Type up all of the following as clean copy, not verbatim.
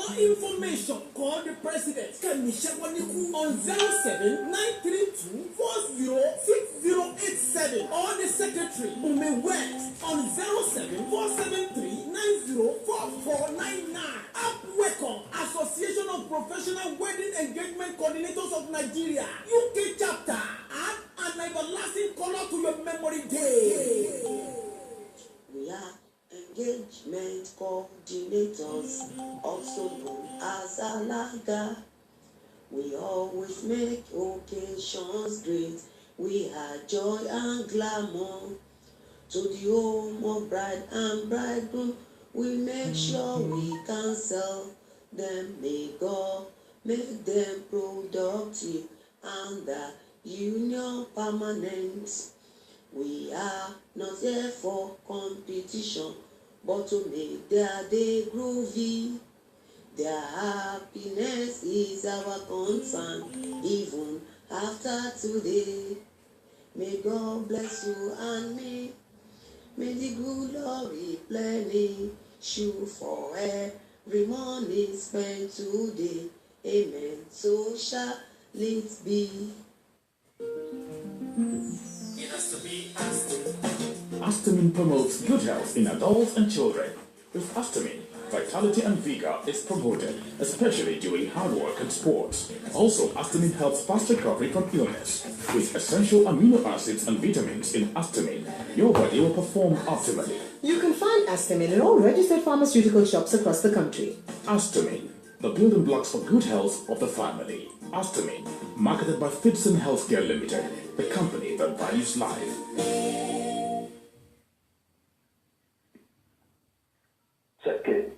more information, call the president on 07-932-406087 or the secretary Ume West on 07-473-904499. Upwecom, Association of Professional Wedding Engagement Coordinators of Nigeria, UK chapter, add an everlasting color to your memory day. We are engagement coordinators, also known as Alaga. We always make occasions great. We add joy and glamour to the home of bride and bridegroom. We make sure we cancel them. May God make them productive and the union permanent. We are not here for competition, but to make their day groovy. Their happiness is our concern, even after today. May God bless you and me. May the good Lord replenish you for every morning spent today. Amen. So shall it be. It has to be Aston. Astamin promotes good health in adults and children. With Astamin, vitality and vigor is promoted, especially during hard work and sports. Also, Astamin helps fast recovery from illness. With essential amino acids and vitamins in Astamin, your body will perform optimally. You can find Astamin in all registered pharmaceutical shops across the country. Astamin, the building blocks for good health of the family. Astamin, marketed by Fitson Healthcare Limited, the company that values life. Check it.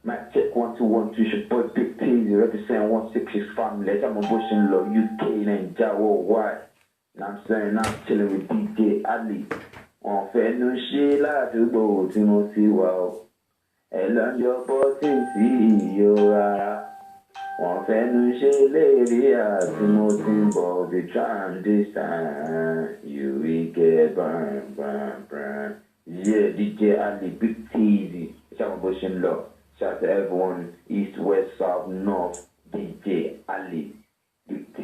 Mac check 1 2 1 2. Your boy Big T, representing 166 family. I'm a Bush in Law, UK, and Jawo White. And I'm saying I'm chilling with DJ Ali. On fait nous chier là, tu beau, Timothy, wow. Elle a your boss, you are. On fait nous chier lady, Timothy, Bobby, trying this time. You will get burn, burn, burn. Yeah, DJ Ali, Big T, I'm a Bush in Law. Shout out to everyone, east, west, south, north, DJ Ali, Big T.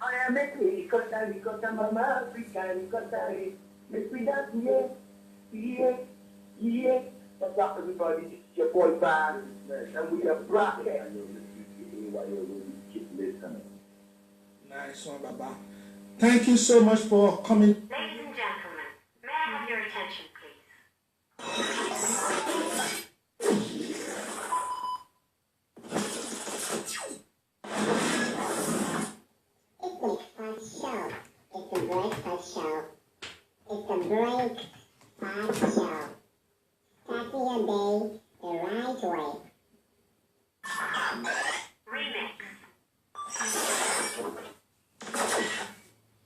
I am a ricotta, mama, Africa, ricotta, make me dance, yeah. What's up, everybody? This is your boy, Van, and we are broadcast. Keep listening. Nice one, Baba. Thank you so much for coming. Ladies and gentlemen, may I have your attention, please? It's the breakfast show. It's the breakfast show. Starting your day the right way. Remix.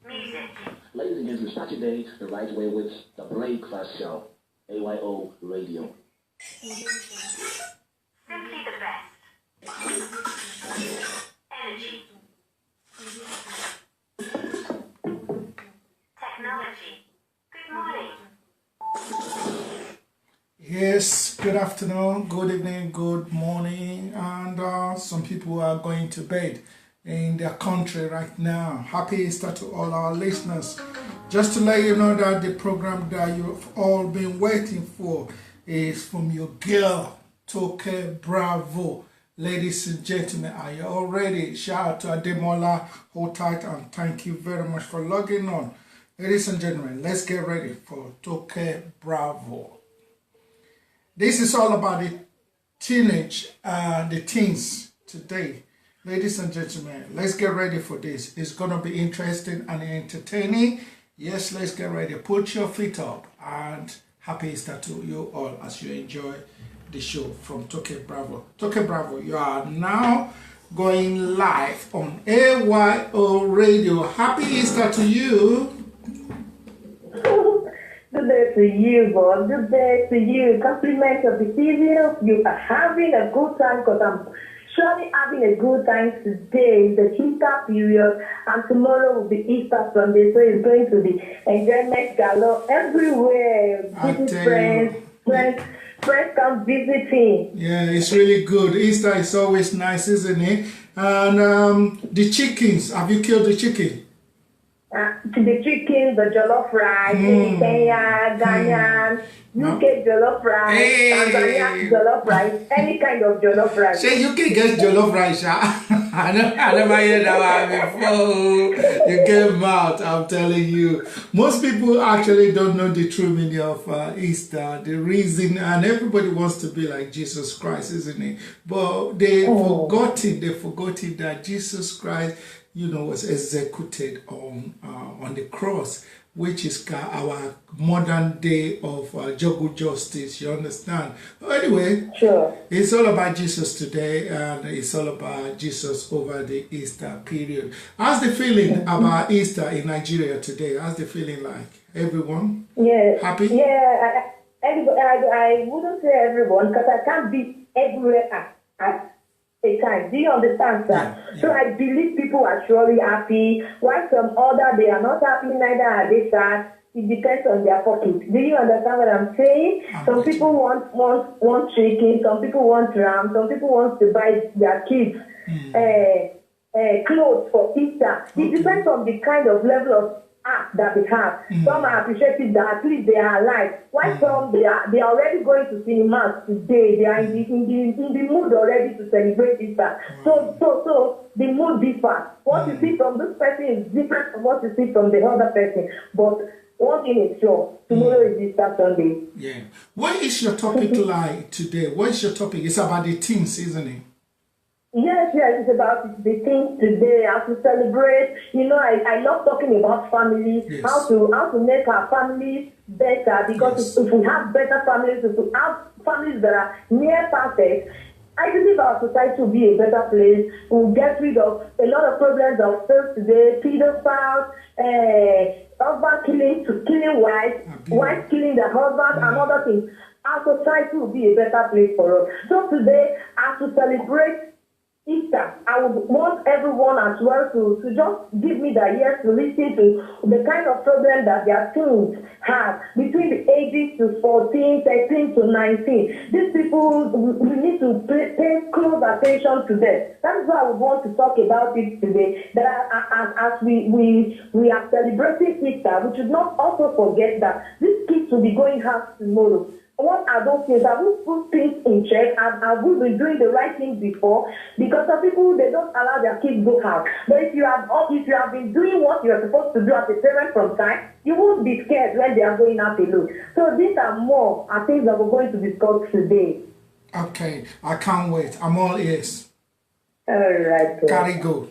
Music. Ladies and gentlemen, start your day the right way with the Breakfast Show. AYO Radio. Simply the best. Energy. Technology. Good morning. Yes, good afternoon, good evening, good morning, and some people are going to bed in their country right now. Happy Easter to all our listeners. Just to let you know that the program that you've all been waiting for is from your girl, Toke Bravo. Ladies and gentlemen, are you all ready? Shout out to Ademola, hold tight, and thank you very much for logging on. Ladies and gentlemen, let's get ready for Toke Bravo. This is all about the teens today. Ladies and gentlemen, let's get ready for this. It's going to be interesting and entertaining. Yes, let's get ready. Put your feet up, and happy Easter to you all as you enjoy the show from Toke Bravo. Toke Bravo, you are now going live on AYO Radio. Happy Easter to you. Good day to you, boss. Good day to you. Compliments of the season. You are having a good time because I'm surely having a good time today. It's the Easter period, and tomorrow will be Easter Sunday, so it's going to be enjoyment galore everywhere. Visit friends come visiting. Yeah, it's really good. Easter is always nice, isn't it? And the chickens, have you killed the chicken? The chicken, the jollof rice, Kenya, Ghana, UK jollof rice, Tanzania jollof rice, any kind of jollof rice. Say UK gets jollof rice, I never heard that one before. You came out, I'm telling you. Most people actually don't know the true meaning of Easter, the reason, and everybody wants to be like Jesus Christ, isn't it? But they forgot it that Jesus Christ, was executed on the cross, which is our modern day of juggle justice, you understand? Anyway, sure. It's all about Jesus today, and it's all about Jesus over the Easter period. How's the feeling about Easter in Nigeria today? How's the feeling like? Everyone? Yeah. Happy? Yeah, I wouldn't say everyone, because I can't be everywhere at a time. Do you understand, sir? Yeah. So I believe people are surely happy. While some other, they are not happy, neither are they sad. It depends on their pocket. Do you understand what I'm saying? Some people want chicken, some people want ram, some people want to buy their kids clothes for Easter. Okay. It depends on the kind of level of art that they have. Some are appreciative that at least they are alive. While some they are already going to cinemas today. They are in the mood already to celebrate Easter. So the mood differs. What you see from this person is different from what you see from the other person. But one thing is sure, tomorrow is Easter Sunday. Yeah. What is your topic like today? What is your topic? It's about the teens, isn't it? Yes, it's about the things today, how to celebrate. I love talking about families, yes. how to make our families better, because if we have better families, if we have families that are near perfect, I believe our society will be a better place. We'll get rid of a lot of problems of still today, pedophiles, husband killing wives killing their husbands, and other things. Our society will be a better place for us. So today, as to celebrate Easter, I would want everyone as well to just give me the ears to listen to the kind of problem that their teens have between the ages to 14, 13 to 19. These people, we need to pay close attention to them. That is why I would want to talk about it today. That as we are celebrating Easter, we should not also forget that these kids will be going out tomorrow. What are those things? Have we put things in check? Have we been doing the right thing before? Because some people, they don't allow their kids go out. But if you have been doing what you're supposed to do as a parent from time, you won't be scared when they are going out alone. So these are things that we're going to discuss today. Okay, I can't wait. I'm all ears. All right. Carry go.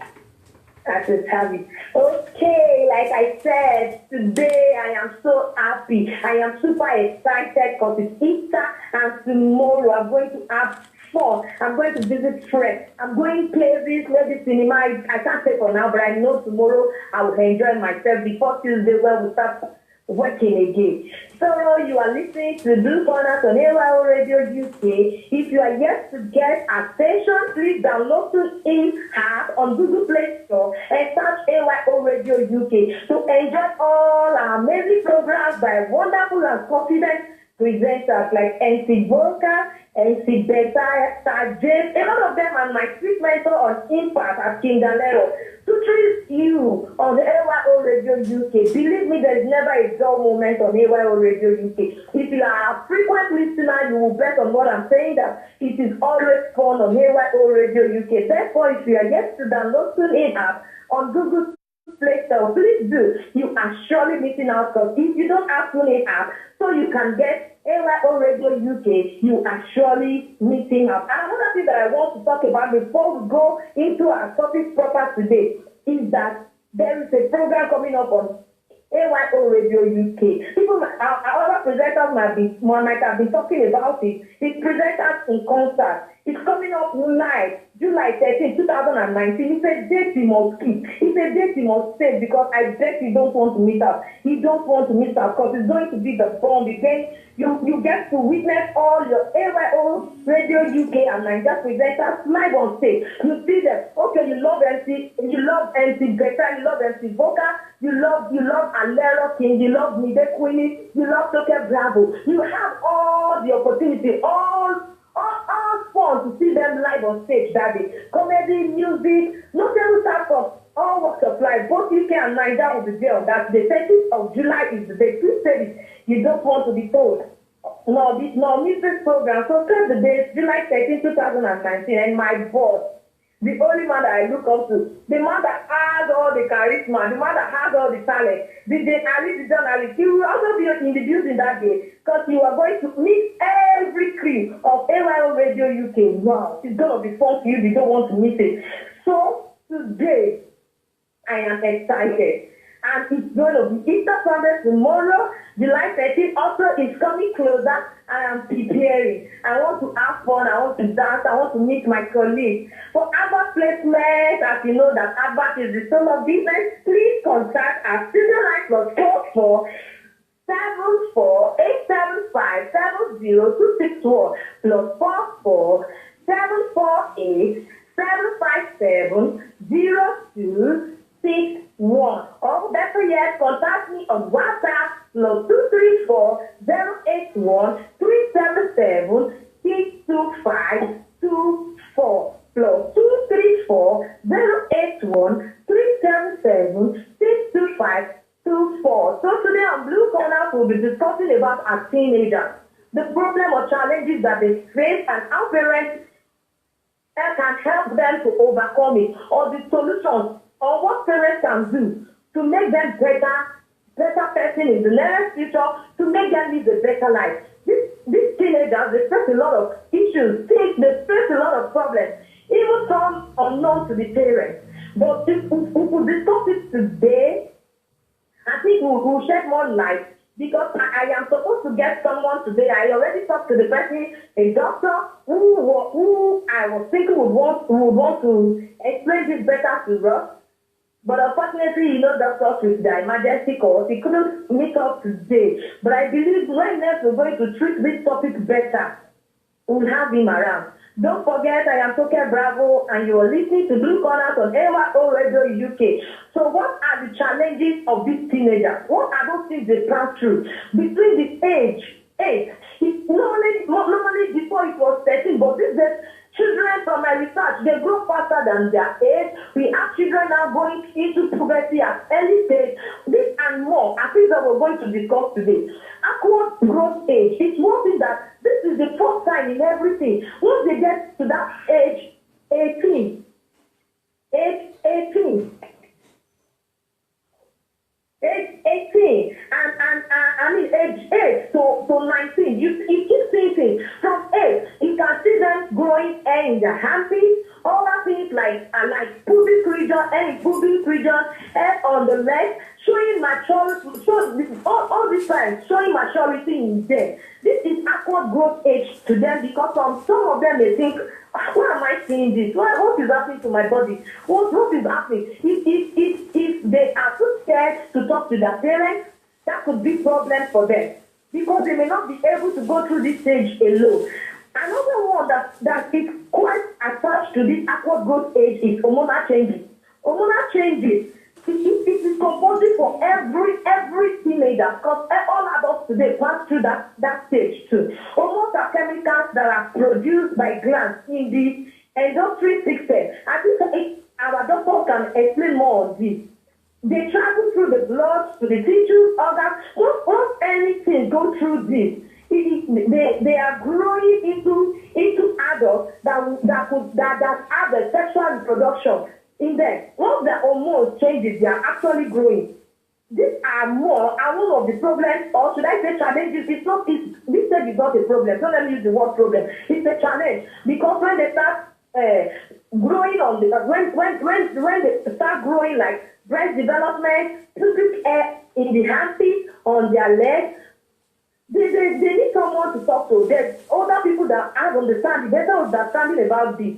That's just happy. Okay, like I said, today I am so happy. I am super excited because it's Easter, and tomorrow I'm going to have fun. I'm going to visit friends. I'm going places, maybe cinema. I can't say for now, but I know tomorrow I will enjoy myself before Tuesday when we start working again. So you are listening to Blue Corners on AYO Radio UK. If you are yet to get attention, please download the app on Google Play Store and search AYO Radio UK to enjoy all our amazing programs by wonderful and confident presenters like MC Volker, MC Beta, Sir James, a lot of them, and my sweet mentor on Impact at Kindalero. To treat you on AYO Radio UK. Believe me, there is never a dull moment on AYO Radio UK. If you are a frequent listener, you will bet on what I'm saying, that it is always fun on AYO Radio UK. Therefore, if you are yet to download TuneIn app on Google Play Store, please do. You are surely missing out, because if you don't have TuneIn app, so you can get AYO Radio UK, you are surely missing out. And another thing that I want to talk about before we go into our topic proper today is that there is a program coming up on AYO Radio UK. Our other presenters might have been talking about it. It's presenters in concert. It's coming up live July 13, 2019. It's a date you must keep. It's a date you must save because I bet you don't want to miss out. You don't want to miss out because it's going to be the bomb again. You get to witness all your AYO, Radio UK and Nigeria presenters live on stage. You see them. Okay, you love MC Beta, you love MC Voca, you love Alero King, you love Mide Queenie, you love Toke Bravo. You have all the opportunity, all fun to see them live on stage that day. Comedy, music, notable type of all walks of life. Both UK and Nigeria will be there on that day. 30th of July is the day. Please say it. You don't want to be told. No, miss this program. So save the date, July 13, 2019, and my boss, the only man that I look up to, the man that has all the charisma, the man that has all the talent, DJ Ali, the journalist, he will also be in the building that day because you are going to meet every crew of AYO Radio UK. Wow, it's going to be fun for you. You don't want to miss it. So today, I am excited. And it's going to be Easter Sunday tomorrow. July 13th also is coming closer. I am preparing. I want to have fun. I want to dance. I want to meet my colleagues. For advert placement, as you know that advert is the soul of business, please contact our studio line plus code for 74-875-70261 plus 44-758-757-0261. Or better yet, contact me on WhatsApp plus 234-081-377-62524 plus 234-081-377-62524. So today on Blue Corner, we'll be discussing about our teenagers, the problem or challenges that they face and how parents can help them to overcome it, or the solutions, or what parents can do to make them better person in the nearest future, to make them live a better life. These teenagers, they face a lot of issues, they face a lot of problems, even some unknown to the parents. But if we could discuss it today, I think we'll shed more light, because I am supposed to get someone today. I already talked to the person, a doctor who I was thinking would want to explain this better to us. But unfortunately, doctors with their emergency calls, he couldn't meet up today. But I believe when next we're going to treat this topic better, we'll have him around. Don't forget, I am Toke Bravo, and you are listening to Blue Corners on AYO Radio UK. So what are the challenges of these teenagers? What are those things they pass through? Between the age 8, normally before it was 13, but these days, children, from my research, they grow faster than their age. We have children now going into puberty at early stage. This and more are things that we're going to discuss today. Upward growth age, it's one thing that this is the first time in everything. Once they get to that age 18, age 18 and age 8 to 19, you keep seeing things. From 8, you can see them growing hair in their armpits, other things like pubic region, hair on the leg, showing maturity, all these times, showing maturity in them. This is upward growth age to them, because some of them may think, why am I seeing this? What is happening to my body? What is happening? If they are too scared to talk to their parents, that could be a problem for them, because they may not be able to go through this stage alone. Another one that is quite attached to this upward growth age is hormonal changes. Hormonal changes, it is compulsory for every teenager, because all adults today pass through that stage too. Hormones are chemicals that are produced by glands in the endocrine system. I think our doctor can explain more on this. They travel through the blood to the tissues, organs. Once anything goes through this, they are growing into adults that have a sexual reproduction in them. Once the hormones changes, they are actually growing. These are one of the problems, or should I say challenges. This stage is not a problem. Don't let me use the word problem. It's a challenge, because when they start growing when they start growing, like breast development, pubic hair in the armpits, on their legs, they need someone to talk to. There's other people that have better understanding about this.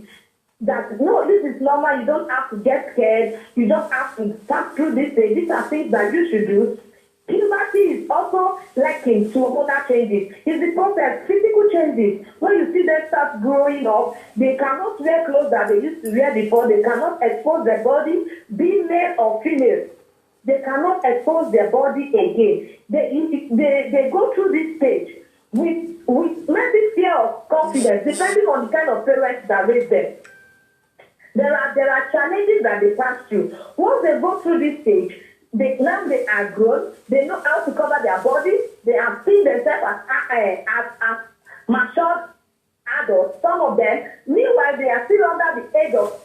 that no, this is normal, you don't have to get scared, you just have to pass through this stage. These are things that you should do. Puberty is also likened to hormonal changes. It's the process, physical changes. When you see them start growing up, they cannot wear clothes that they used to wear before. They cannot expose their body, be male or female. They cannot expose their body again. They go through this stage with maybe fear of confidence, depending on the kind of parents that raise them. There are challenges that they pass through. Once they go through this stage, now they are grown, they know how to cover their body, they have seen themselves as matured adults, some of them. Meanwhile, they are still under the age of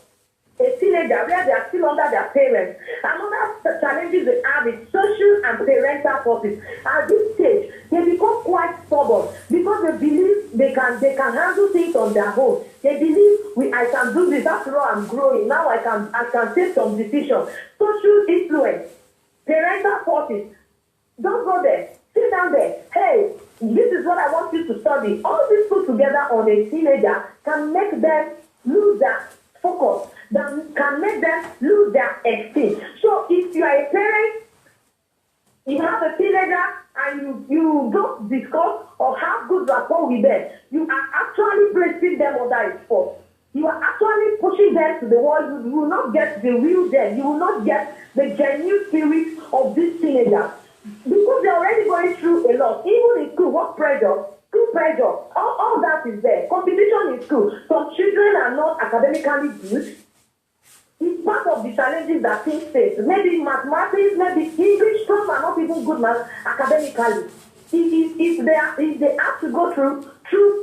a teenager, where they are still under their parents. Another challenges they have is social and parental forces. At this stage, they become quite stubborn because they believe they can handle things on their own. They believe I can do this. After all, I'm growing. Now I can take some decisions. Social influence, parental forces. Don't go there. Sit down there. Hey, this is what I want you to study. All this put together on a teenager can make them lose their focus, that can make them lose their esteem. So if you are a parent, you have a teenager and you don't discuss or have good rapport with them, you are actually placing them under a spot. You are actually pushing them to the wall. You will not get the real them. You will not get the genuine spirit of this teenager. Because they're already going through a lot. Even in school, work pressure, school pressure, all that is there. Competition in school. Some children are not academically good. It's part of the challenges that teens face. Maybe mathematics, maybe English, some are not even good academically. If they have to go through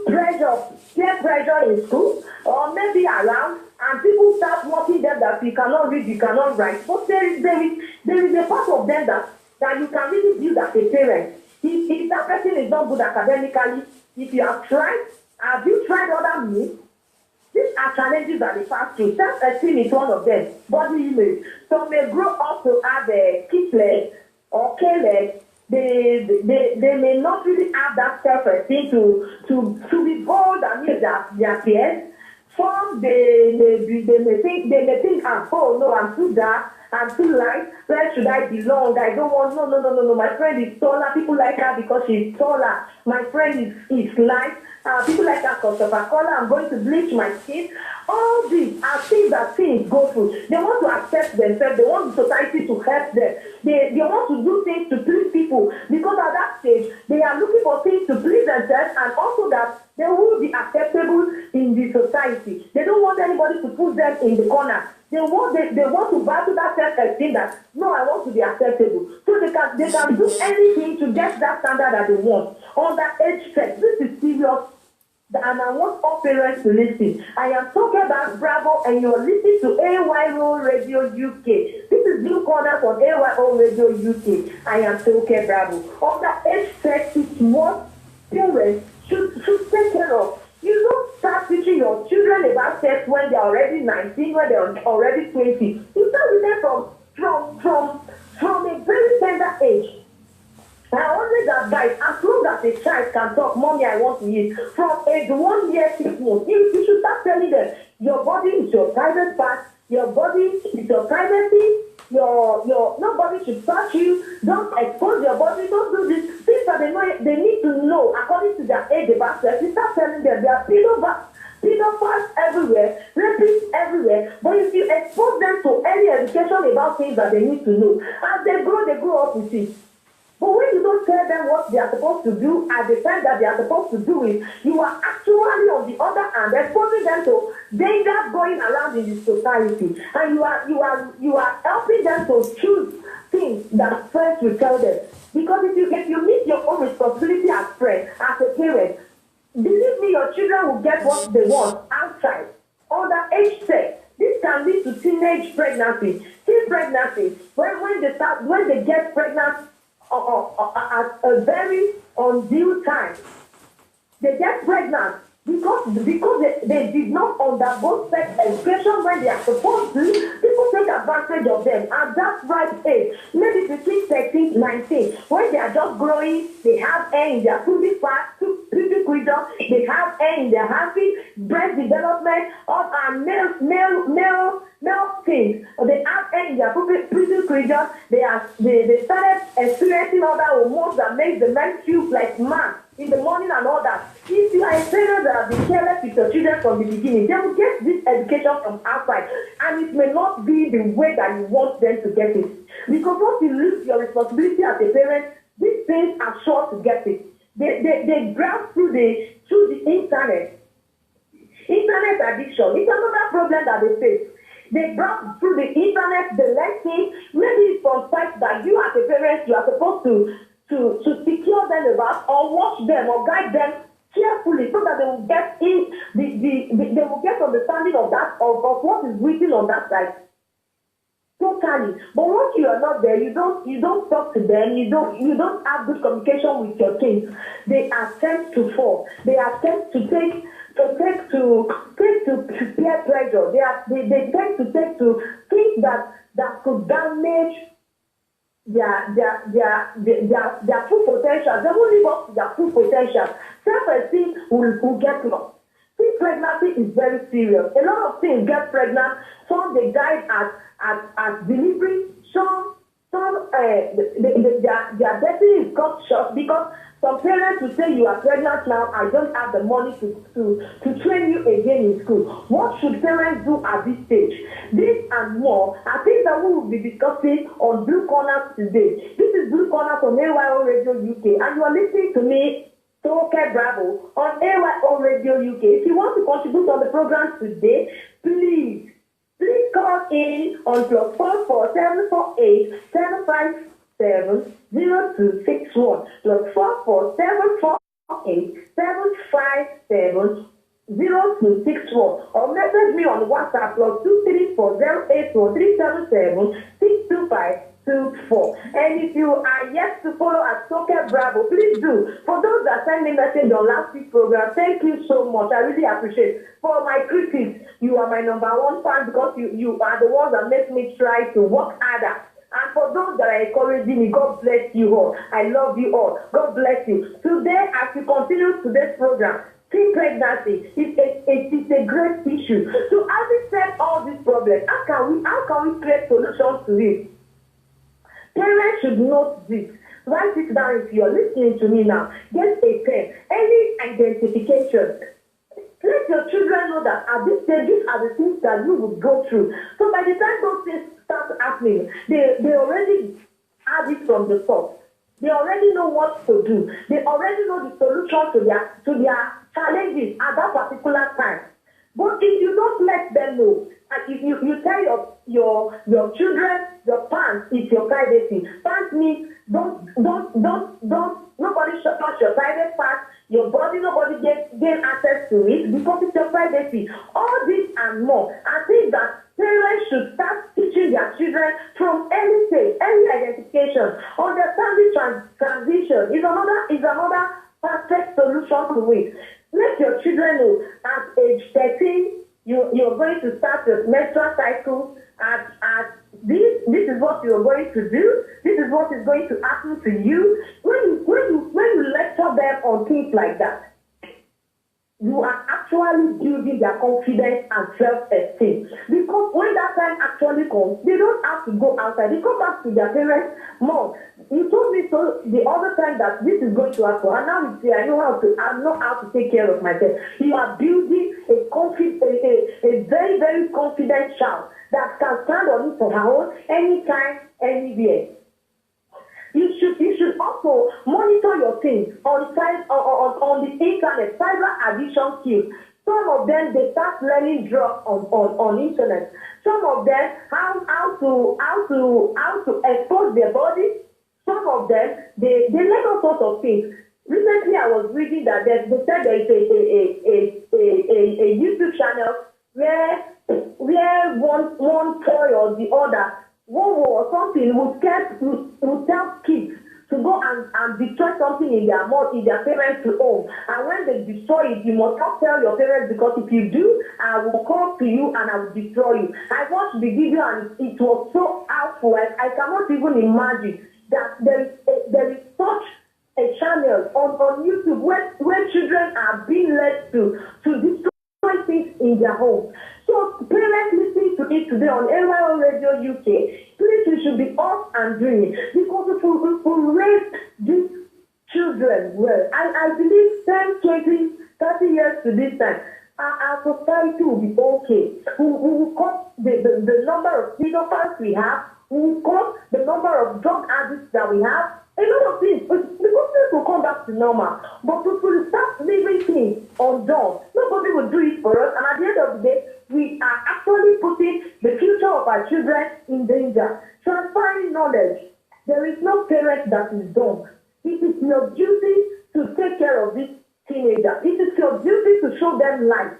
pressure, peer pressure in school, or maybe around, and people start mocking them that you cannot read, you cannot write. But there is a part of them that you can really build as a parent. If that person is not good academically, if you have you tried other means? These are challenges that they pass through. Self-esteem is one of them. Body image. Some may grow up to have a kick leg or K-leg. They may not really have that self-esteem to be bold and meet their peers. Some they may think, oh no, I'm too dark, I'm too light, where should I belong? I don't want, no, my friend is taller, people like her because she's taller. My friend is light, people like her because of her color, I'm going to bleach my skin. All these are things that teens go through. They want to accept themselves, they want the society to help them. They want to do things to please people because at that stage, they are looking for things to please themselves and also that they will be acceptable in the society. They don't want anybody to put them in the corner. They want to battle that self-esteem that, no, I want to be acceptable. So they can do anything to get that standard that they want. On that age set, this is serious. And I want all parents to listen. I am talking about Bravo, and you're listening to AYO Radio UK. This is Blue Corner from AYO Radio UK. I am Toke Bravo. On that age set, it's what parents should take care of. You don't start teaching your children about sex when they're already 19, when they're already 20. You start with them from a very tender age. I always advise, as long as a child can talk, mommy, I want to eat, from age 1 year, 6 months, you should start telling them, your body is your private part, your body is your privacy, nobody should touch you, don't expose your body, don't do this. Things that they need to know according to their age about sex. You start telling them there are pedophiles everywhere, rapists everywhere. But if you expose them to early education about things that they need to know, as they grow up with it. But when you don't tell them what they are supposed to do at the time that they are supposed to do it, you are actually on the other hand exposing them to dangers going around in the society, and you are helping them to choose things that friends will tell them. Because if you meet your own responsibility as friend, as a parent, believe me, your children will get what they want outside. Under age sex, this can lead to teenage pregnancy. Teen pregnancy, when they get pregnant at a very undue time, they get pregnant because they did not undergo sex education when they are supposed to, people take advantage of them at that right age, maybe between 13, 19, when they are just growing, they have hair in their pubic part, pubic region, they have hair in their armpit, breast development, or male things. They have hair in their pubic region, they started experiencing other hormones that make the men feel like man in the morning and all that. If you are a parent that have been careless with your children from the beginning, they will get this education from outside, and it may not be the way that you want them to get it. Because once you lose your responsibility as a parent, these things are sure to get it. They grab through the internet. Internet addiction is another problem that they face. They browse through the internet, the lessons, maybe from sites that you as a parent, you are supposed to secure them about, or watch them or guide them carefully so that they will get they will get understanding of that of what is written on that site. Totally. But once you are not there, you don't talk to them, you don't have good communication with your kids. They attempt to fall. They attempt to take to peer pressure. They tend to take to things that could damage their full potential. They won't live up to their full potential. Self-esteem will get lost. See, pregnancy is very serious. A lot of things get pregnant. Some they died at delivery. Some their destiny is cut short because some parents will say, you are pregnant now, I don't have the money to train you again in school. What should parents do at this stage? This and more are things that we will be discussing on Blue Corners today. This is Blue Corners on AYO Radio UK, and you are listening to me, Toke Bravo, on AYO Radio UK. If you want to contribute on the program today, please call in on +44 748 757 0261 +44 748 757 0261, or message me on WhatsApp +234 084 377 62524. And if you are yet to follow at Toke Bravo, please do. For those that send me message on last week's program, thank you so much. I really appreciate. For my critics, you are my #1 fan because you are the ones that make me try to work harder. And for those that are encouraging me, God bless you all. I love you all. God bless you. Today, as we continue today's program, teen pregnancy is a great issue. So having said all these problems, how can we create solutions to it? Parents should note this. Write it down if you're listening to me now. Get a pen. Any identification. Let your children know that at this stage, these are the things that you will go through. So by the time those things start happening, they already have it from the source. They already know what to do. They already know the solution to their challenges at that particular time. But if you don't let them know, and if you tell your children, your pants, it's your privacy. Pants means don't nobody touch your private part, your body, nobody gain access to it because it's your privacy. All this and more. I think that parents should start teaching their children from early stage, early identification. Understanding transition is another perfect solution to it. Let your children know at age 13, you're going to start your menstrual cycle. At this is what you're going to do. This is what is going to happen to you. When you lecture them on things like that, you are actually building their confidence and self-esteem. Because when that time actually comes, they don't have to go outside. They come back to their parents. Mom, you told me so the other time that this is going to happen, and now you say I know how to take care of myself. You are building a very, very confident child that can stand on it for her own anytime, anywhere. You should also monitor your things on the internet, cyber addiction skills. Some of them they start learning drugs on internet. Some of them how to expose their body. Some of them they learn all sorts of things. Recently, I was reading that they said there is a YouTube channel where one toy or the other, one or something would tell kids to go and destroy something in their mouth, in their parents' home. And when they destroy it, you must not tell your parents, because if you do, I will come to you and I will destroy you. I watched the video and it was so awful. I cannot even imagine that there is such a channel on YouTube where children are being led to destroy things in their home. So parents listening to it today on AYO Radio UK, please, we should be up and doing it, because if we raise these children well, I believe 10, 20, 30 years to this time, our society will be okay. We will cut the number of pedophiles we have, we will cut the number of drug addicts that we have, a lot of things, because things will come back to normal. But if we start leaving things undone, nobody will do it for us, and at the end of the day, we are actually putting the future of our children in danger. Transferring knowledge. There is no parent that is dumb. It is your duty to take care of this teenager. It is your duty to show them life.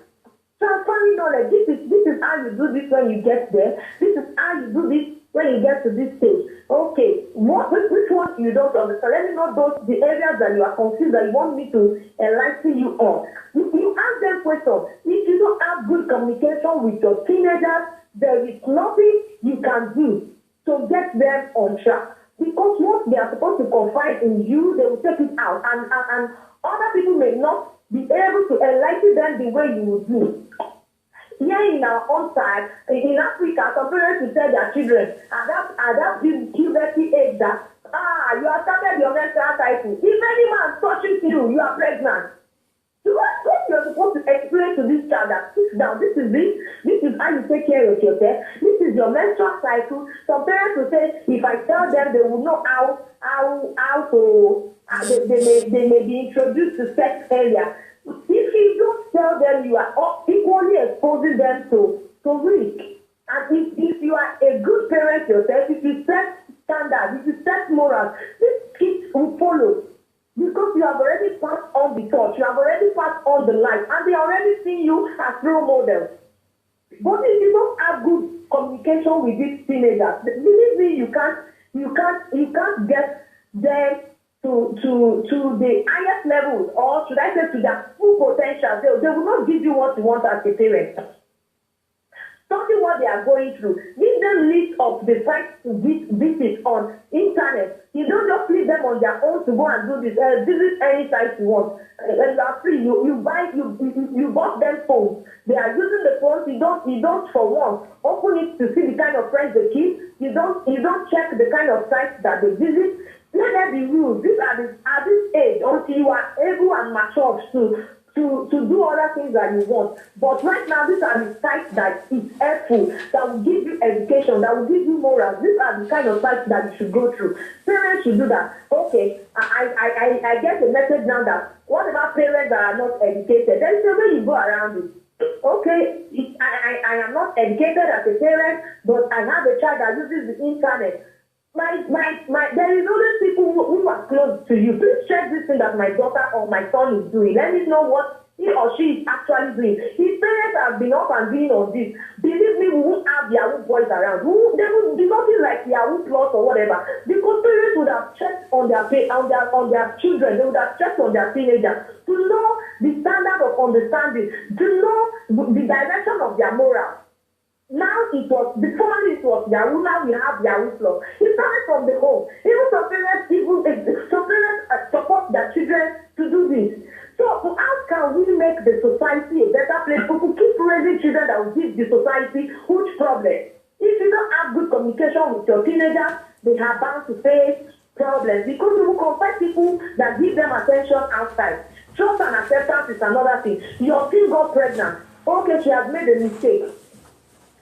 Transferring knowledge. This is how you do this when you get there. This is how you do this when you get to this stage. Okay, which one you don't understand? Let me know the areas that you are confused, that you want me to enlighten you on. You ask them questions. If you don't have good communication with your teenagers, there is nothing you can do to get them on track. Because once they are supposed to confide in you, they will take it out. And other people may not be able to enlighten them the way you would do. Here in our own side, in Africa, some parents will tell their children at that puberty age that, you have started your menstrual cycle. If any man touches you, you are pregnant. So what you're supposed to explain to this child that sit down, this is how you take care of yourself, this is your menstrual cycle. Some parents will say, if I tell them, they will know how to, they may be introduced to sex earlier. If you don't tell them, you are equally exposing them to risk. And if you are a good parent yourself, if you set standards, if you set morals, these kids will follow. Because you have already passed on the torch, you have already passed on the light, and they already see you as role models. But if you don't have good communication with these teenagers, believe me, you can't get them to the highest levels, or should I say to their full potential. They will not give you what you want as a parent. Study what they are going through. Give them list of the sites to visit on internet. You don't just leave them on their own to go and do this. Visit any site you want. You are free. You bought them phones. They are using the phones. You don't for once open it to see the kind of friends they keep. You don't check the kind of sites that they visit. Let there be rules. At this age, until you are able and mature to do other things that you want. But right now, these are the sites that is helpful, that will give you education, that will give you morals. These are the kind of sites that you should go through. Parents should do that. Okay, I get the message now that what about parents that are not educated? There is a way you go around it. Okay, I am not educated as a parent, but I have a child that uses the internet. There is always people who are close to you. Please check this thing that my daughter or my son is doing. Let me know what he or she is actually doing. His parents have been up and doing on this. Believe me, we won't have Yahoo boys around. There will be nothing like Yahoo Plus or whatever. Because parents would have checked on their children. They would have checked on their teenagers to know the standard of understanding, to know the direction of their morals. Now before it was Yahoo, now we have Yahoo Plus. It started from the home. Even some parents support their children to do this. So how can we make the society a better place? If we keep raising children that will give the society huge problems. If you don't have good communication with your teenagers, they are bound to face problems, because you will compare people that give them attention outside. Trust and acceptance is another thing. Your teen got pregnant. Okay, she has made a mistake.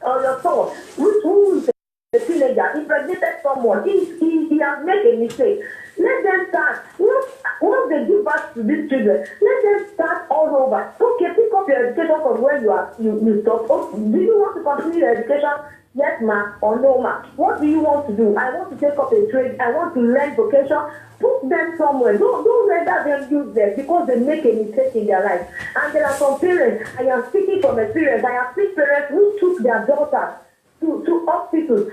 Or your son, who is a teenager, impregnated someone, he has made a mistake. Let them start. Once they give birth to these children, let them start all over. Okay, pick up your education from where you stop. Oh, do you want to continue your education? Yes, ma, or no, ma. What do you want to do? I want to take up a trade. I want to learn vocation. Put them somewhere. Don't let them use them because they make a mistake in their life. And there are some parents, I am speaking from experience, I have seen parents who took their daughters to hospitals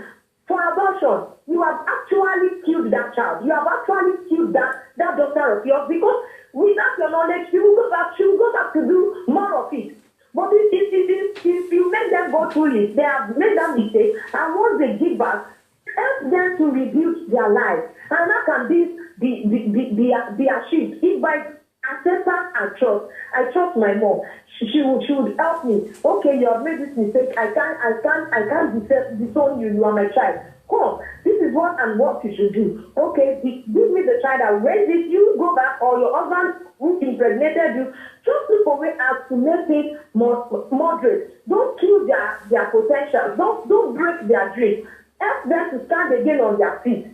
For abortion, you have actually killed that child. You have actually killed that daughter of yours because without your knowledge, she will go back to do more of it. But if you make them go through it, they have made that mistake, and once they give back, help them to rebuild their life. And how can this be achieved? If by acceptance and trust, I trust my mom. She would help me. Okay, you have made this mistake. I can't disown you. You are my child. Come, this is what and what you should do. Okay, give me the child that raised it. You go back, or your husband who impregnated you. Just look for way out to make it moderate. Don't kill their potential. Don't break their dreams. Help them to stand again on their feet.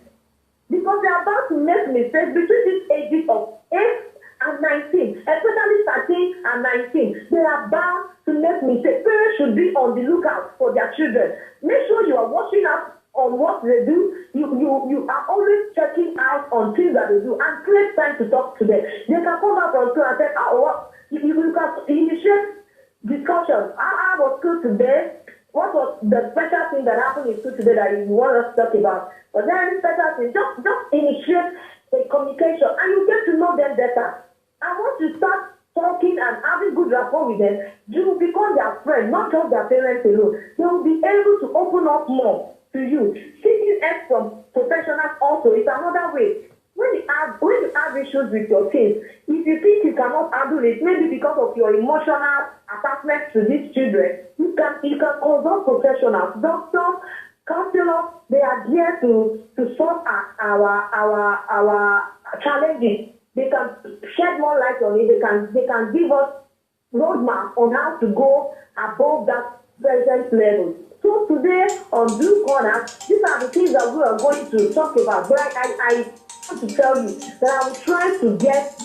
Because they are about to make mistakes between these ages of 8 and 19, especially 13 and 19. They are bound to make mistakes. Parents should be on the lookout for their children. Make sure you are watching out on what they do. You are always checking out on things that they do and create time to talk to them. They can come out from school and say, oh, what? You can initiate discussions. How was school today? What was the special thing that happened in school today that you want us to talk about? But there is special thing. Just initiate a communication and you get to know them better. And once you start talking and having good rapport with them, you will become their friend, not just their parents alone. They will be able to open up more to you. Seeking help from professionals also is another way. When you have issues with your kids, if you think you cannot handle it, maybe because of your emotional attachment to these children, you can consult professionals, doctors, counselors. They are here to solve our challenges. They can shed more light on it. They can give us roadmap on how to go above that present level. So today on Blue Corner, these are the things that we are going to talk about. But I want to tell you that I'm trying to get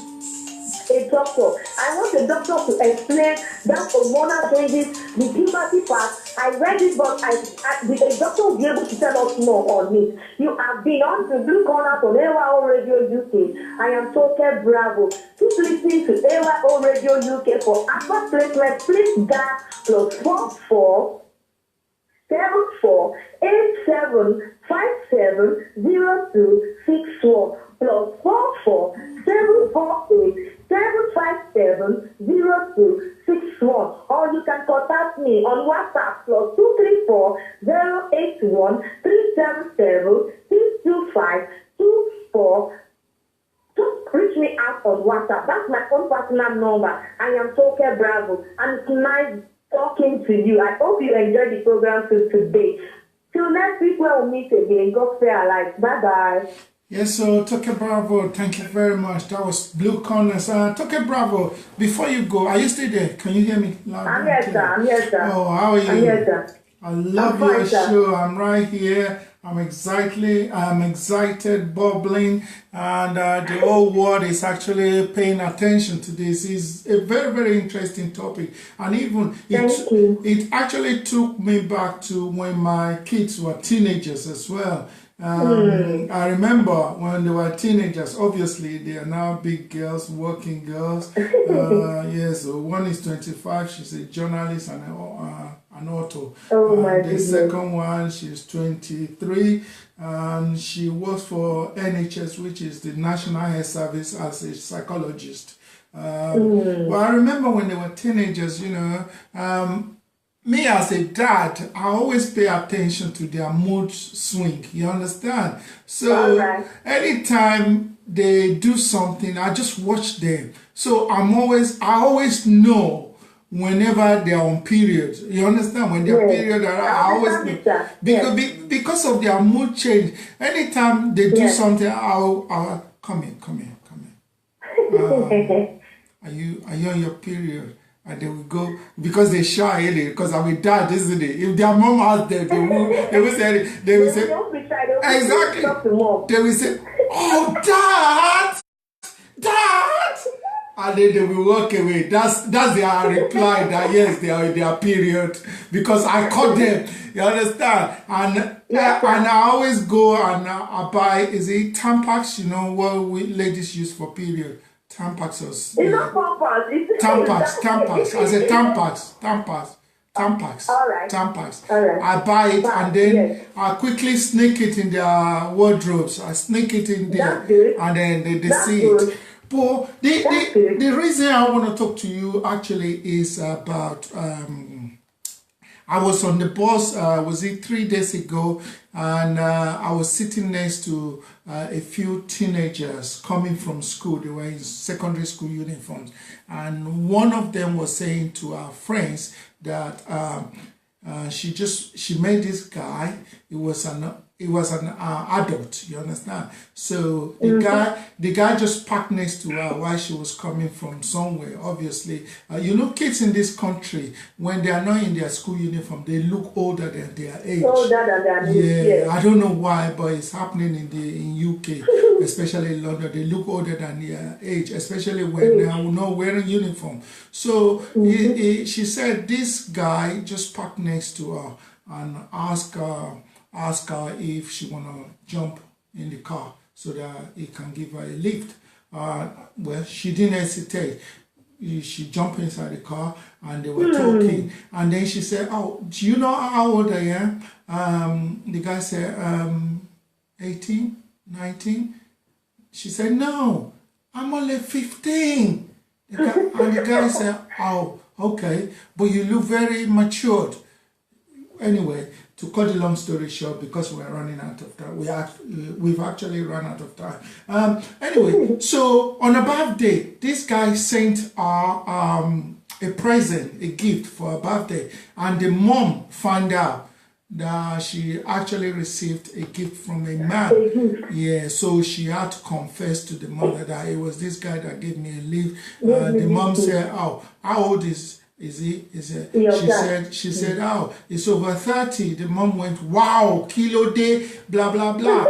a doctor. I want a doctor to explain that hormonal changes, the puberty part. I read it, but a doctor will be able to tell us more on it. You have been on the Blue Corner on AYO Radio UK. I am Toke Bravo. Keep listening to AYO Radio UK for Aqua Placement. Please dial +44 74 87 57 0261 +44 748 757 0261, or you can contact me on WhatsApp +234 081 377 625 24. Just reach me out on WhatsApp. That's my own personal number. I am Toke Bravo, and it's nice talking to you. I hope you enjoyed the program today. Till next week when we meet again, God stay alive. Bye bye. Yes, so Toke Bravo, thank you very much. That was Blue Corners. Toke Bravo, before you go, are you still there? Can you hear me loud? I'm here, sir. I'm here, sir. Oh, how are you? I'm here, sir. I love I'm your fine, sir. show. I'm right here. I'm excited, bubbling, and the whole world is actually paying attention to this. It's a very, very interesting topic. And even it actually took me back to when my kids were teenagers as well. I remember when they were teenagers, obviously they are now big girls, working girls. Yes, so one is 25, she's a journalist and an author. The second one, she's 23, and she works for NHS, which is the National Health Service, as a psychologist. But I remember when they were teenagers, me as a dad, I always pay attention to their mood swing, you understand? So anytime they do something, I just watch them. So I always know whenever they are on period. You understand? When they're period, I always know. Because of their mood change. Anytime they do something, I'll come here. Are you on your period? And they will go, because they shy, because I'm a dad, isn't it? If their mom out there, they will say, exactly. They will say, oh, dad! And then they will walk away. That's their reply that yes, they are in their period, because I caught them. You understand? And I always go and I buy, is it Tampax, what ladies use for period? Tampax. It's not Tampax. Tampax. I said Tampax. Tampax. All right. Tampax. All right. I buy it and then Yes. I quickly sneak it in their wardrobes. I sneak it in there. That's good. And then they That's see good. it. But the reason I want to talk to you actually is about I was on the bus, was it 3 days ago, and I was sitting next to a few teenagers coming from school. They were in secondary school uniforms, and one of them was saying to our friends that she met this guy. It was an adult, you understand? So the guy just parked next to her while she was coming from somewhere. Obviously, you know, kids in this country, when they are not in their school uniform, they look older than their age. Older than their age. Yeah, Yes. I don't know why, but it's happening in UK, especially in London. They look older than their age, especially when they are not wearing uniform. So she said this guy just parked next to her and asked her if she wanna jump in the car so that he can give her a lift. Well, she didn't hesitate. She jumped inside the car and they were talking. And then she said, "Oh, do you know how old I am?" The guy said, 18, 19. She said, "No, I'm only 15." And the guy said, "Oh, okay, but you look very matured." Anyway, to cut the long story short, because we're running out of time, we've actually run out of time. Anyway, so on a birthday, this guy sent her a present, a gift for her birthday, and the mom found out that she actually received a gift from a man. Yeah, so she had to confess to the mother that it was this guy that gave me a lift. The mom said, "Oh, how old is he?" She said, "Oh, it's over 30. The mom went, "Wow, kilo day, blah blah blah."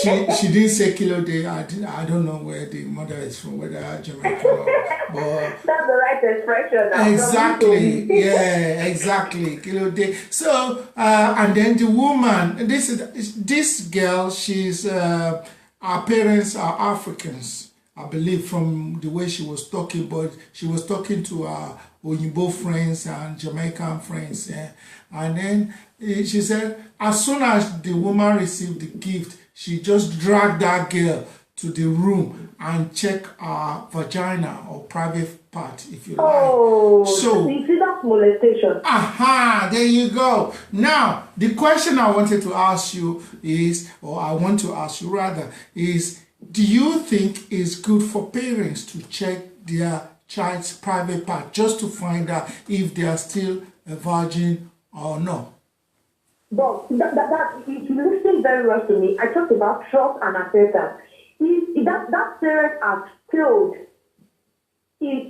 She didn't say kilo day. I don't know where the mother is from, whether Jamaican or but that's the right expression. Exactly. Yeah, exactly. Kilo day. So and then the woman, this girl, she's her parents are Africans, I believe, from the way she was talking, but she was talking to her Oyinbo friends and Jamaican friends. Yeah. And then she said, as soon as the woman received the gift, she just dragged that girl to the room and checked her vagina or private part, if you like. Oh, so you see, that's molestation. Aha, there you go. Now, the question I wanted to ask you is, or I want to ask you rather, is do you think it's good for parents to check their child's private part just to find out if they are still a virgin or not? But if you listen very well to me, I talked about trust and acceptance. If that parent has failed in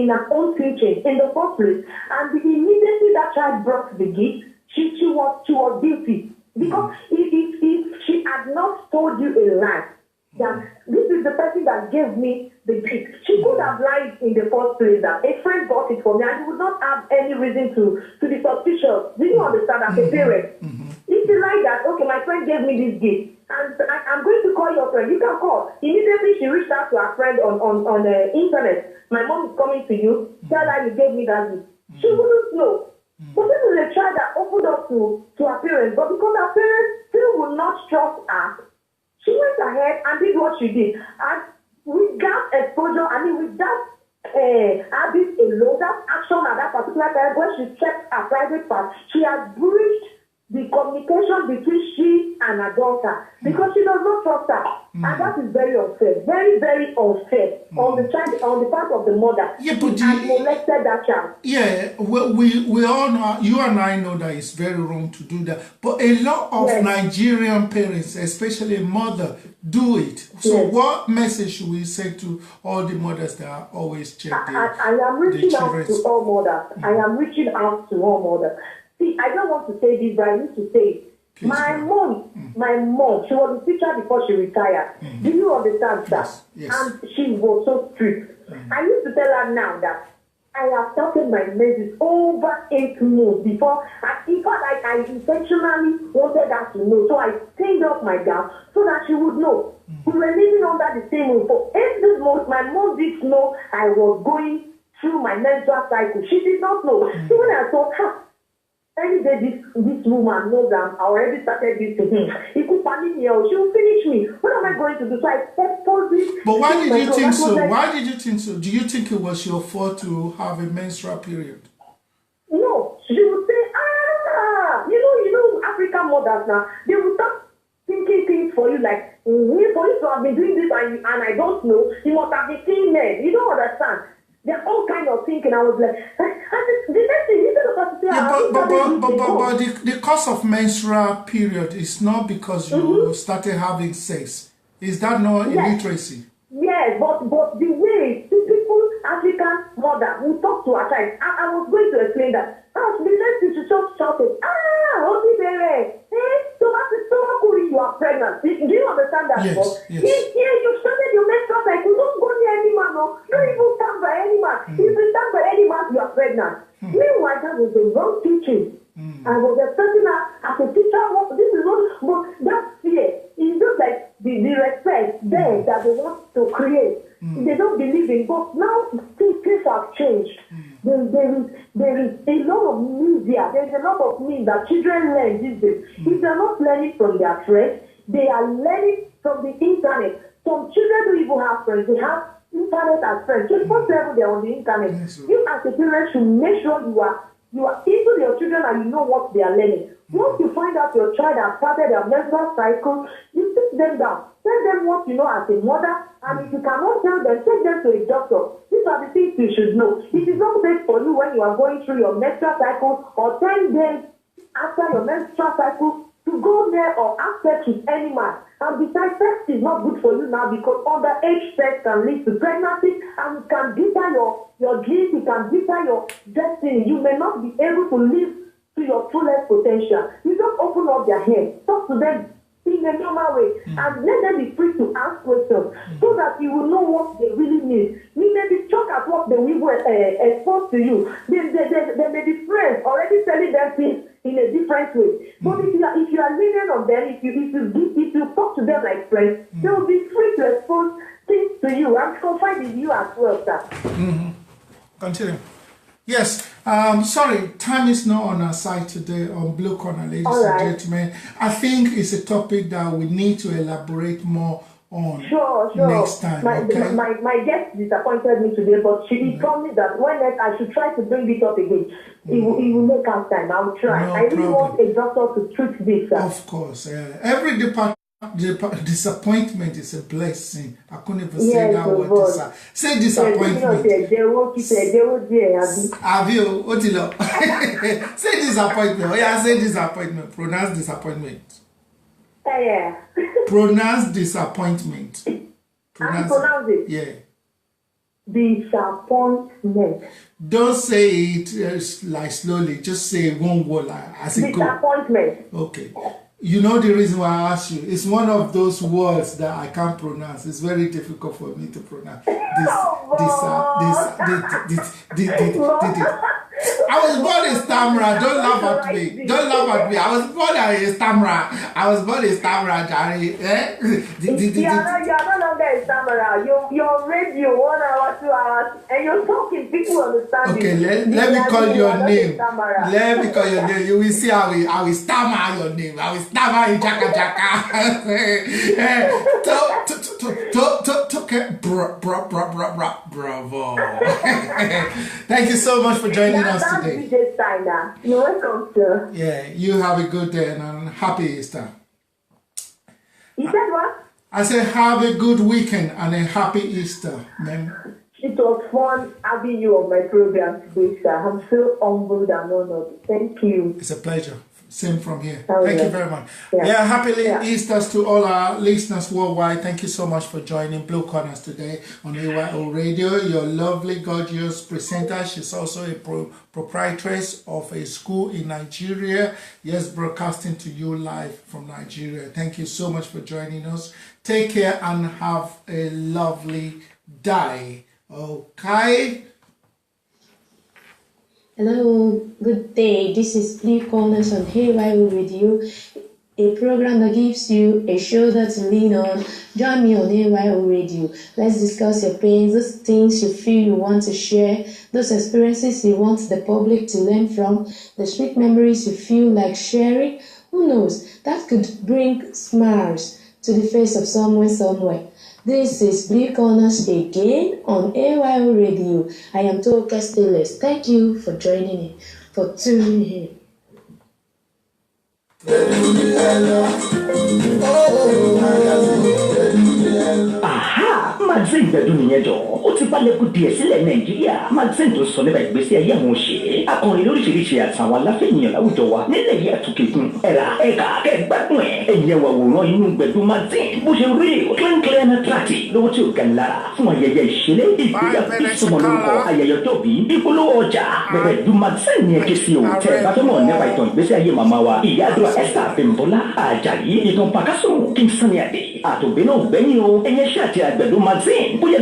her own teaching in the first place, and immediately that child brought the gift, she was guilty. Because if she had not told you a lie, that this is the person that gave me the gift, she could have lied in the first place that a friend bought it for me, and you would not have any reason to be suspicious. Do you understand, as a parent? If you like that, okay, my friend gave me this gift, and I'm going to call your friend, you can call. Immediately she reached out to her friend on the internet. My mom is coming to you, tell her you gave me that gift. She wouldn't know. But this is a child that opened up to her parents, but because her parents still would not trust her, she went ahead and did what she did. And with that exposure, with that habit alone, that action at that particular time, when she checked her private part, she has breached the communication between she and her daughter, because she does not trust her. And that is very unfair. Very, very unfair on the part of the mother. Yeah, but she has molested that child. Yeah, we all know, you and I know that it's very wrong to do that. But a lot of Nigerian parents, especially mother, do it. So what message should we say to all the mothers that are always check I am reaching out to all mothers. I am reaching out to all mothers. See, I don't want to say this, but I need to say it. Please, my mom, she was a teacher before she retired. Do you understand that? Yes. And she was so strict. I used to tell her now that I have started my menses over 8 months before. In fact, I intentionally wanted her to know. So I stained up my gown so that she would know. We were living under the same roof. For 8 months, my mom did know I was going through my menstrual cycle. She did not know. So when I told her, Any day this woman knows I already started this to him. He could punish me or she will finish me. What am I going to do? So I expose this. But why did you think so? Like, why did you think so? Do you think it was your fault to have a menstrual period? No, she would say, you know, African mothers now, they will start thinking things for you like, for you to have been doing this and I don't know, you must have been seeing men. You don't understand. They're all kind of thinking. I was like, the next thing, instead of us to say, but the cause of menstrual period is not because you started having sex. Is that not illiteracy? Yes, but the way typical African mother will talk to her child, I was going to explain that. The next thing she just shouted, Holy Baby, you are pregnant. Do you understand that? Yes, yes. You started your menstrual cycle. Don't go near any man. No. Don't even stand by any man. If you stand by any man, you are pregnant. Meanwhile, that was the wrong teaching. I was expecting her as a teacher. This is not, but that fear is just like the respect there that they want to create. They don't believe in, but now things have changed. There is a lot of media, there is a lot of means that children learn these days. If they're not learning from their friends, they are learning from the internet. Some children don't even have friends, they have internet as friends. 24/7 they're on the internet. You as a parent should make sure you are into your children and you know what they are learning. Once you find out your child has started their menstrual cycle, you sit them down. Tell them what you know as a mother, and if you cannot tell them, take them to a doctor. These are the things you should know. It is not safe for you when you are going through your menstrual cycle or 10 days after your menstrual cycle to go there or have sex with any man. And besides, sex is not good for you now because underage sex can lead to pregnancy and it can deter your dreams, it can deter your destiny. You may not be able to live to your fullest potential. You just open up their head, talk to them in a normal way, and let them be free to ask questions so that you will know what they really need. You may be shocked at what they will expose to you. They may be friends already telling them things in a different way. But if you are leaning on them, if you talk to them like friends, they will be free to expose things to you and confide in you as well, sir. Continue. Yes, sorry, time is not on our side today on Blue Corner, ladies and gentlemen. I think it's a topic that we need to elaborate more on next time. My guest disappointed me today, but she told me that when I should try to bring this up again. It will make us time. I'll try. I really want a doctor to treat this. Sir. Of course, every disappointment is a blessing. I couldn't even say that word. Say disappointment. Have you? Say disappointment. Oh yeah, say disappointment. Pronounce disappointment. Yeah. Pronounce disappointment. Pronounce it. Yeah. Disappointment. Don't say it like slowly. Just say one word as it goes. Disappointment. Okay. You know the reason why I asked you. It's one of those words that I can't pronounce. It's very difficult for me to pronounce. I was born a stammerer. Don't laugh at me. Don't laugh at me. I was born a stammerer. Jerry. You are no longer a stammerer. You're radio 1 hour, 2 hours, and you're talking. People understand. Okay, let me call your name. Let me call your name. You will see how I will stammer your name. I will stammer in Jaka Toke. Bravo. Thank you so much for joining us today. You're welcome, sir. Yeah, you have a good day and happy Easter. You said what? I said have a good weekend and a happy Easter, man. It was fun having you on my program today, sir. I'm so humbled and honored. Thank you. It's a pleasure. Same from here. Thank you very much. Happy Easters to all our listeners worldwide. Thank you so much for joining Blue Corners today on AYO Radio. Your lovely, gorgeous presenter. She's also a proprietress of a school in Nigeria. Yes, broadcasting to you live from Nigeria. Thank you so much for joining us. Take care and have a lovely day. Okay. Hello, good day. This is Blue Corners on AYO Radio. a program that gives you a shoulder to lean on. Join me on AYO Radio. Let's discuss your pains, those things you feel you want to share, those experiences you want the public to learn from, the sweet memories you feel like sharing. Who knows, that could bring smiles to the face of someone somewhere. This is Blue Corners again on AYO Radio. I am Toke. Thank you for joining in, for tuning in. Aha! Magazine gbẹ̀dún nìyẹn jọ. Ó ti balẹ̀ kú díẹ̀ sílẹ̀ Nàìjíríà. Magazine tó sọ nípa ìgbésí ayé àwọn òṣèré. Akọrin lóríṣiríṣi àtàwọn aláfẹ̀yìn láwùjọ wa nílẹ̀ yìí àtúnkẹ́kùn. Ẹ̀rà ẹ̀ka kẹ́gbàdùn ẹ̀. Ẹ̀yẹ wà wòran inú gbẹ̀dún magazine. Bó ṣe rí clean and attractive lówó tí ò ga lára. Fún ayẹyẹ ìṣẹ̀lẹ̀ ìgbéyàwó ìsọmọlórúkọ ayẹyẹ tóbi ìpolówó ọjà. Gbẹ̀dún magazine ni ẹ ké sí o. Tẹ́ ẹ bá fẹ́ mọ̀ nípa ìtàn ìgbésí ayé màmá wa. Ìyá àdúrà Esther Bimbola Ajayi ìtàn Pàkásùn King Sunny Adé. Àtògbé náà gbẹ̀yìn o. Ẹ̀yẹ ṣáà ti àgbẹ̀dún magazine. Bóyá